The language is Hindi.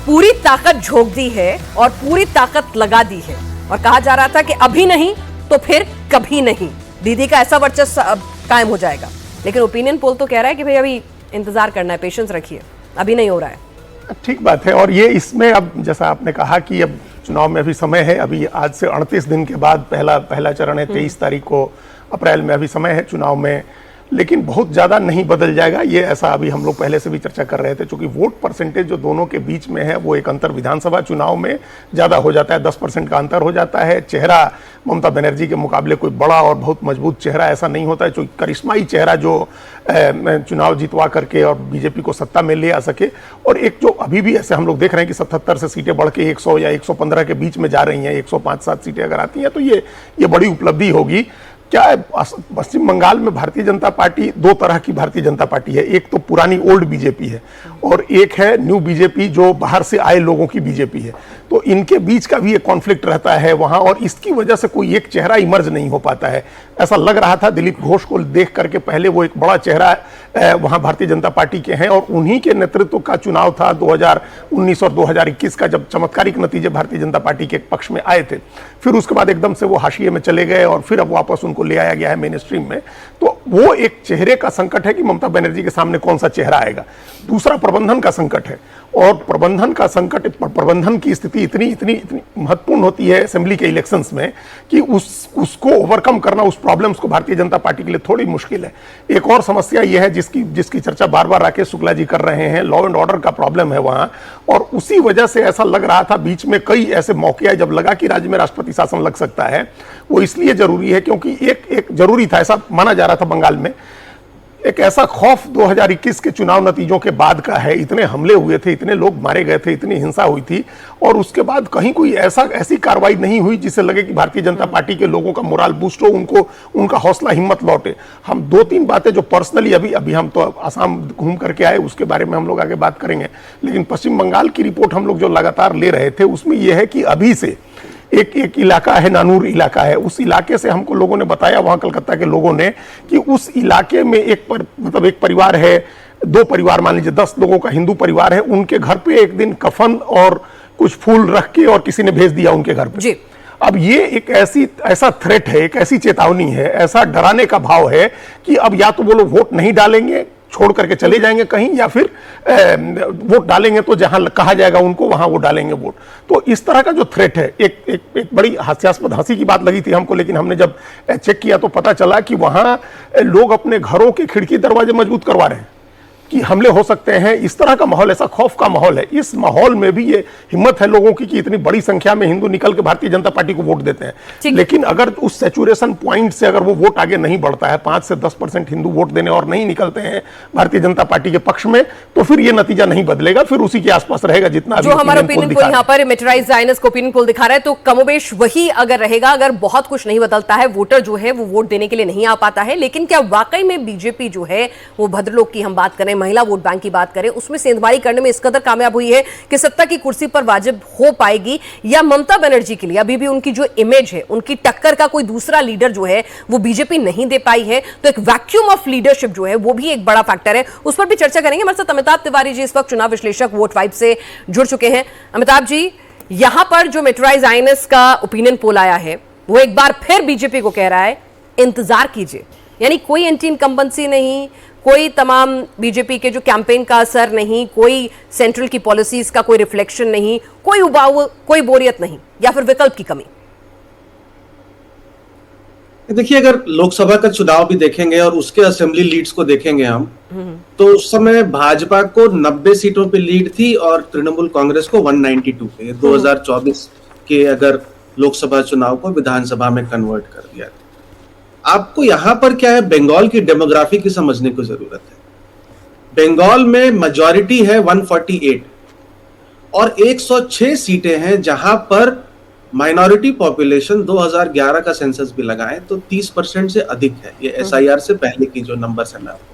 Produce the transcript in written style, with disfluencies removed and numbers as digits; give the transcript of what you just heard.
पूरी ताकत झोंक दी है और पूरी ताकत लगा दी है और कहा जा रहा था कि अभी नहीं तो फिर कभी नहीं दीदी का ऐसा वर्चस्व कायम हो जाएगा। लेकिन ओपिनियन पोल तो कह रहा है कि भाई अभी इंतजार करना है, पेशेंस रखिए, अभी नहीं हो रहा है। ठीक बात है। और ये इसमें अब जैसा आपने कहा कि अब चुनाव में अभी समय है, अभी आज से 38 दिन के बाद पहला चरण है, 23 तारीख को अप्रैल में अभी समय है चुनाव में, लेकिन बहुत ज़्यादा नहीं बदल जाएगा ये, ऐसा अभी हम लोग पहले से भी चर्चा कर रहे थे। चूंकि वोट परसेंटेज जो दोनों के बीच में है वो एक अंतर विधानसभा चुनाव में ज़्यादा हो जाता है, 10% का अंतर हो जाता है। चेहरा ममता बनर्जी के मुकाबले कोई बड़ा और बहुत मजबूत चेहरा ऐसा नहीं होता है, जो करिश्माई चेहरा जो चुनाव जितवा करके और बीजेपी को सत्ता में ले आ सके। और एक जो अभी भी ऐसे हम लोग देख रहे हैं कि 77 से सीटें बढ़ के 100 या 115 के बीच में जा रही हैं, 105-7 सीटें अगर आती हैं तो ये बड़ी उपलब्धि होगी। क्या है, पश्चिम बंगाल में भारतीय जनता पार्टी दो तरह की भारतीय जनता पार्टी है, एक तो पुरानी ओल्ड बीजेपी है और एक है न्यू बीजेपी जो बाहर से आए लोगों की बीजेपी है। तो इनके बीच का भी एक कॉन्फ्लिक्ट रहता है वहां और इसकी वजह से कोई एक चेहरा इमर्ज नहीं हो पाता है। ऐसा लग रहा था दिलीप घोष को देख करके पहले वो एक बड़ा चेहरा वहां भारतीय जनता पार्टी के हैं और उन्हीं के नेतृत्व का चुनाव था 2019 और 2021 का, जब चमत्कारिक नतीजे भारतीय जनता पार्टी के पक्ष में आए थे। फिर उसके बाद एकदम से वो हाशिए में चले गए और फिर अब वापस उनको ले आया गया है मेन स्ट्रीम में। तो वो एक चेहरे का संकट है कि ममता बनर्जी के सामने कौन सा चेहरा आएगा। दूसरा प्रबंधन का संकट है और प्रबंधन का संकट, प्रबंधन की स्थिति इतनी महत्वपूर्ण होती है असेंबली के इलेक्शंस में कि उसको ओवरकम करना, उस प्रॉब्लम्स को भारतीय जनता पार्टी के लिए थोड़ी मुश्किल है। एक और समस्या यह है जिसकी चर्चा बार बार राकेश शुक्ला जी कर रहे हैं, लॉ एंड ऑर्डर का प्रॉब्लम है वहां। और उसी वजह से ऐसा लग रहा था बीच में कई ऐसे मौके आए जब लगा कि राज्य में राष्ट्रपति शासन लग सकता है। वो इसलिए जरूरी है क्योंकि एक जरूरी था, ऐसा माना जा रहा था बंगाल में, एक ऐसा खौफ 2021 के चुनाव नतीजों के बाद का है। इतने हमले हुए थे, इतने लोग मारे गए थे, इतनी हिंसा हुई थी और उसके बाद कहीं कोई ऐसी कार्रवाई नहीं हुई जिससे लगे कि भारतीय जनता पार्टी के लोगों का मोराल बूस्ट हो, उनका हौसला हिम्मत लौटे। हम 2-3 बातें जो पर्सनली अभी हम तो आसाम घूम करके आए, उसके बारे में हम लोग आगे बात करेंगे, लेकिन पश्चिम बंगाल की रिपोर्ट हम लोग जो लगातार ले रहे थे उसमें यह है कि अभी से एक इलाका है, नानूर इलाका है, उस इलाके से हमको लोगों ने बताया, वहां कलकत्ता के लोगों ने, कि उस इलाके में एक परिवार है, 2 परिवार मान लीजिए 10 लोगों का हिंदू परिवार है, उनके घर पे एक दिन कफन और कुछ फूल रख के और किसी ने भेज दिया उनके घर पे जी। अब ये एक ऐसा थ्रेट है, एक ऐसी चेतावनी है, ऐसा डराने का भाव है कि अब या तो वो लोग वोट नहीं डालेंगे, छोड़ करके चले जाएंगे कहीं, या फिर वोट डालेंगे तो जहां कहा जाएगा उनको वहां वो डालेंगे वोट। तो इस तरह का जो थ्रेट है, एक बड़ी हास्यास्पद हंसी की बात लगी थी हमको, लेकिन हमने जब चेक किया तो पता चला कि वहां लोग अपने घरों के खिड़की दरवाजे मजबूत करवा रहे हैं कि हमले हो सकते हैं। इस तरह का माहौल, ऐसा खौफ का माहौल है। इस माहौल में भी ये हिम्मत है लोगों की कि इतनी बड़ी संख्या में हिंदू निकल के भारतीय जनता पार्टी को वोट देते हैं। लेकिन अगर उस सैचुरेशन पॉइंट से अगर वो वोट आगे नहीं बढ़ता है, 5 से 10% हिंदू वोट देने और नहीं निकलते हैं भारतीय जनता पार्टी के पक्ष में, तो फिर ये नतीजा नहीं बदलेगा, फिर उसी के आसपास रहेगा जितना जो हमारा ओपिनियन पोल यहाँ पर मेटेराइज्ड आईएनएस का ओपिनियन पोल दिखा रहा है। तो कमोबेश वही अगर रहेगा, अगर बहुत कुछ नहीं बदलता है, वोटर जो है वो वोट देने के लिए नहीं आ पाता है। लेकिन क्या वाकई में बीजेपी जो है वो भद्रलोक की हम बात करें, महिला वोट बैंक की बात करें, उसमें सेंधमारी करने में इस कदर कामयाब हुई है कि सत्ता की कुर्सी पर वाजिब हो पाएगी, या ममता बनर्जी के लिए अभी भी उनकी जो इमेज है, उनकी टक्कर का कोई दूसरा लीडर जो है वो बीजेपी नहीं दे पाई है। तो एक वैक्यूम ऑफ लीडरशिप जो है वो भी एक बड़ा फैक्टर है, उस पर भी चर्चा करेंगे। हमारे साथ अमिताभ तिवारी जी इस वक्त चुनाव विश्लेषक वोट वाइब से जुड़ चुके हैं। अमिताभ जी, यहां पर जो मेटेराइज्ड आईएनएस का ओपिनियन पोल आया है वो एक बार फिर बीजेपी को कह रहा है इंतजार कीजिए, यानी कोई एंटी इनकम्बेंसी नहीं, कोई तमाम बीजेपी के जो कैंपेन का असर नहीं, कोई सेंट्रल की पॉलिसीज का कोई रिफ्लेक्शन नहीं, कोई उबाऊ, कोई बोरियत नहीं, या फिर विकल्प की कमी। देखिए, अगर लोकसभा का चुनाव भी देखेंगे और उसके असेंबली लीड्स को देखेंगे हम, तो उस समय भाजपा को 90 सीटों पे लीड थी और तृणमूल कांग्रेस को 192 पे। 2024 के अगर लोकसभा चुनाव को विधानसभा में कन्वर्ट कर दिया। आपको यहां पर क्या है, बंगाल की डेमोग्राफी की समझने की जरूरत है। बंगाल में मेजॉरिटी है 148 और 106 सीटें हैं जहां पर माइनॉरिटी पॉपुलेशन 2011 का सेंसस भी लगाएं तो 30% से अधिक है। ये एसआईआर से पहले की जो नंबर्स है मैं आपको